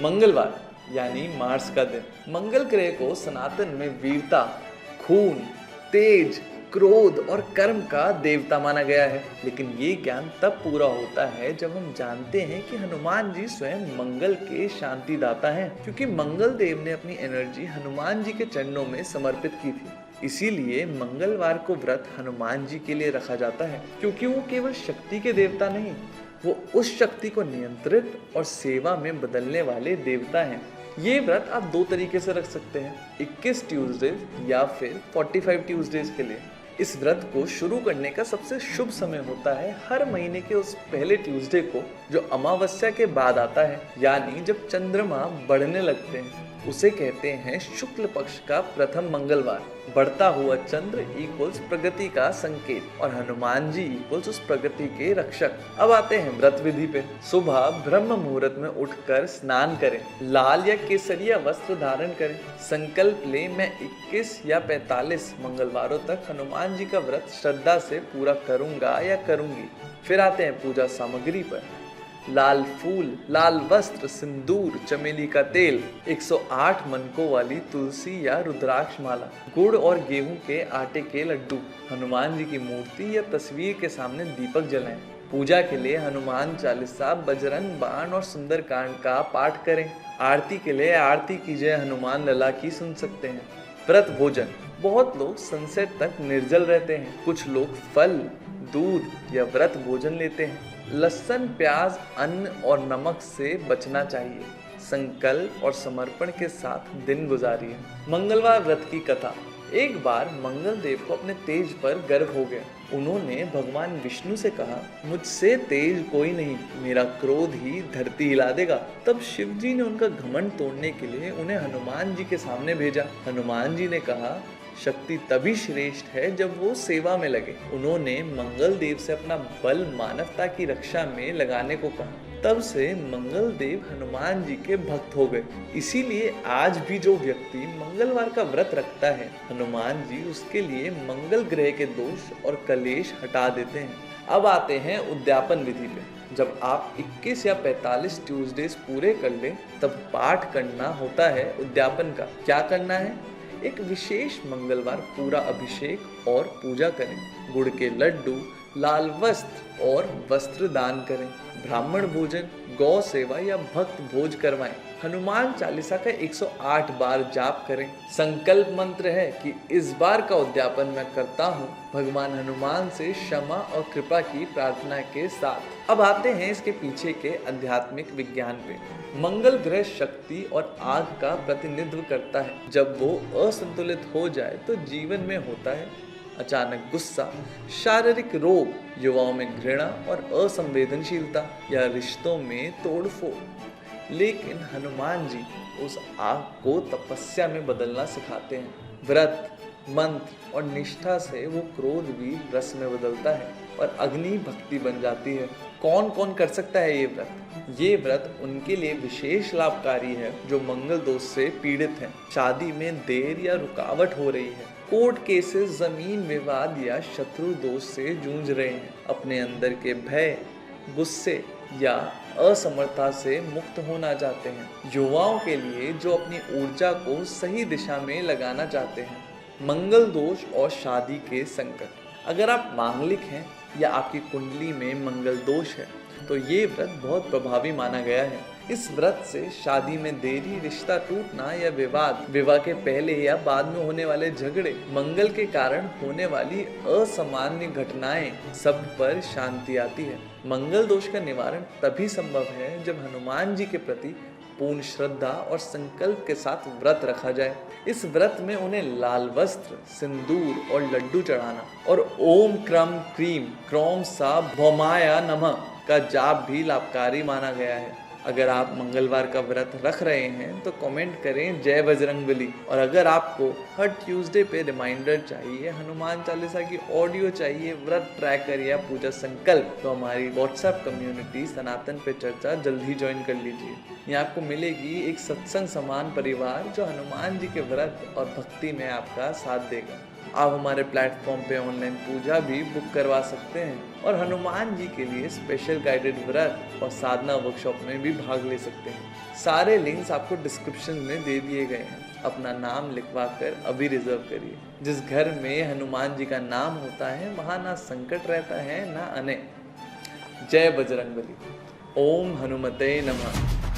मंगलवार यानी मार्स का दिन। मंगल ग्रह को सनातन में वीरता, खून, तेज, क्रोध और कर्म का देवता माना गया है। लेकिन ये ज्ञान तब पूरा होता है जब हम जानते हैं कि हनुमान जी स्वयं मंगल के शांति दाता हैं, क्योंकि मंगल देव ने अपनी एनर्जी हनुमान जी के चरणों में समर्पित की थी। इसीलिए मंगलवार को व्रत हनुमान जी के लिए रखा जाता है, क्योंकि वो केवल शक्ति के देवता नहीं, वो उस शक्ति को नियंत्रित और सेवा में बदलने वाले देवता हैं। ये व्रत आप दो तरीके से रख सकते हैं, 21 ट्यूसडेज या फिर 45 ट्यूसडेज के लिए। इस व्रत को शुरू करने का सबसे शुभ समय होता है हर महीने के उस पहले ट्यूसडे को, जो अमावस्या के बाद आता है, यानी जब चंद्रमा बढ़ने लगते हैं। उसे कहते हैं शुक्ल पक्ष का प्रथम मंगलवार। बढ़ता हुआ चंद्र इक्वल्स प्रगति का संकेत और हनुमान जी इक्वल्स उस प्रगति के रक्षक। अब आते हैं व्रत विधि पे। सुबह ब्रह्म मुहूर्त में उठकर स्नान करें, लाल या केसरिया वस्त्र धारण करें, संकल्प ले मैं 21 या 45 मंगलवारों तक हनुमान जी का व्रत श्रद्धा से पूरा करूंगा या करूंगी। फिर आते हैं पूजा सामग्री पर। लाल फूल, लाल वस्त्र, सिंदूर, चमेली का तेल, 108 मनकों वाली तुलसी या रुद्राक्ष माला, गुड़ और गेहूं के आटे के लड्डू। हनुमान जी की मूर्ति या तस्वीर के सामने दीपक जलाएं। पूजा के लिए हनुमान चालीसा, बजरंग बाण और सुंदरकांड का पाठ करें। आरती के लिए आरती कीजिए हनुमान लला की सुन सकते हैं। व्रत भोजन। बहुत लोग सनसेट तक निर्जल रहते हैं। कुछ लोग फल, दूध या व्रत भोजन लेते हैं। लहसुन, प्याज, अन्न और नमक से बचना चाहिए। संकल्प और समर्पण के साथ दिन गुजारिए। मंगलवार व्रत की कथा। एक बार मंगल देव को अपने तेज पर गर्व हो गया। उन्होंने भगवान विष्णु से कहा, मुझसे तेज कोई नहीं, मेरा क्रोध ही धरती हिला देगा। तब शिव जी ने उनका घमंड तोड़ने के लिए उन्हें हनुमान जी के सामने भेजा। हनुमान जी ने कहा, शक्ति तभी श्रेष्ठ है जब वो सेवा में लगे। उन्होंने मंगल देव से अपना बल मानवता की रक्षा में लगाने को कहा। तब से मंगल देव हनुमान जी के भक्त हो गए। इसीलिए आज भी जो व्यक्ति मंगलवार का व्रत रखता है, हनुमान जी उसके लिए मंगल ग्रह के दोष और कलेश हटा देते हैं। अब आते हैं उद्यापन विधि पे। जब आप 21 या 45 ट्यूसडेज पूरे कर लें, तब पाठ करना होता है उद्यापन का। क्या करना है? एक विशेष मंगलवार पूरा अभिषेक और पूजा करें। गुड़ के लड्डू, लाल वस्त्र और वस्त्र दान करें। ब्राह्मण भोजन, गौ सेवा या भक्त भोज करवाएं। हनुमान चालीसा का 108 बार जाप करें। संकल्प मंत्र है कि इस बार का उद्यापन मैं करता हूँ भगवान हनुमान से क्षमा और कृपा की प्रार्थना के साथ। अब आते हैं इसके पीछे के आध्यात्मिक विज्ञान पे। मंगल ग्रह शक्ति और आग का प्रतिनिधित्व करता है। जब वो असंतुलित हो जाए तो जीवन में होता है अचानक गुस्सा, शारीरिक रोग, युवाओं में घृणा और असंवेदनशीलता या रिश्तों में तोड़फोड़। लेकिन हनुमान जी उस आग को तपस्या में बदलना सिखाते हैं। व्रत, मंत्र और निष्ठा से वो क्रोध भी रस में बदलता है और अग्नि भक्ति बन जाती है। कौन कौन कर सकता है ये व्रत? ये व्रत उनके लिए विशेष लाभकारी है जो मंगल दोष से पीड़ित हैं, शादी में देर या रुकावट हो रही है, कोर्ट केसेस, जमीन विवाद या शत्रु दोष से जूझ रहे हैं, अपने अंदर के भय, गुस्से या असमर्थता से मुक्त होना चाहते हैं, युवाओं के लिए जो अपनी ऊर्जा को सही दिशा में लगाना चाहते हैं, मंगल दोष और शादी के संकट। अगर आप मांगलिक हैं या आपकी कुंडली में मंगल दोष है तो ये व्रत बहुत प्रभावी माना गया है। इस व्रत से शादी में देरी, रिश्ता टूटना या विवाद, विवाह के पहले या बाद में होने वाले झगड़े, मंगल के कारण होने वाली असामान्य घटनाएं, सब पर शांति आती है। मंगल दोष का निवारण तभी संभव है जब हनुमान जी के प्रति पूर्ण श्रद्धा और संकल्प के साथ व्रत रखा जाए। इस व्रत में उन्हें लाल वस्त्र, सिंदूर और लड्डू चढ़ाना और ओम क्रम क्रीम क्रौम सा भौमाया नमः का जाप भी लाभकारी माना गया है। अगर आप मंगलवार का व्रत रख रहे हैं तो कमेंट करें जय बजरंगबली। और अगर आपको हर ट्यूसडे पे रिमाइंडर चाहिए, हनुमान चालीसा की ऑडियो चाहिए, व्रत ट्रैकर या पूजा संकल्प, तो हमारी व्हाट्सएप कम्युनिटी सनातन पे चर्चा जल्द ही ज्वाइन कर लीजिए। यहाँ आपको मिलेगी एक सत्संग समान परिवार जो हनुमान जी के व्रत और भक्ति में आपका साथ देगा। आप हमारे प्लेटफॉर्म पे ऑनलाइन पूजा भी बुक करवा सकते हैं और हनुमान जी के लिए स्पेशल गाइडेड व्रत और साधना वर्कशॉप में भी भाग ले सकते हैं। सारे लिंक्स आपको डिस्क्रिप्शन में दे दिए गए हैं। अपना नाम लिखवा कर अभी रिजर्व करिए। जिस घर में हनुमान जी का नाम होता है वहाँ ना संकट रहता है ना अनय। जय बजरंगबली। ओम हनुमते नमः।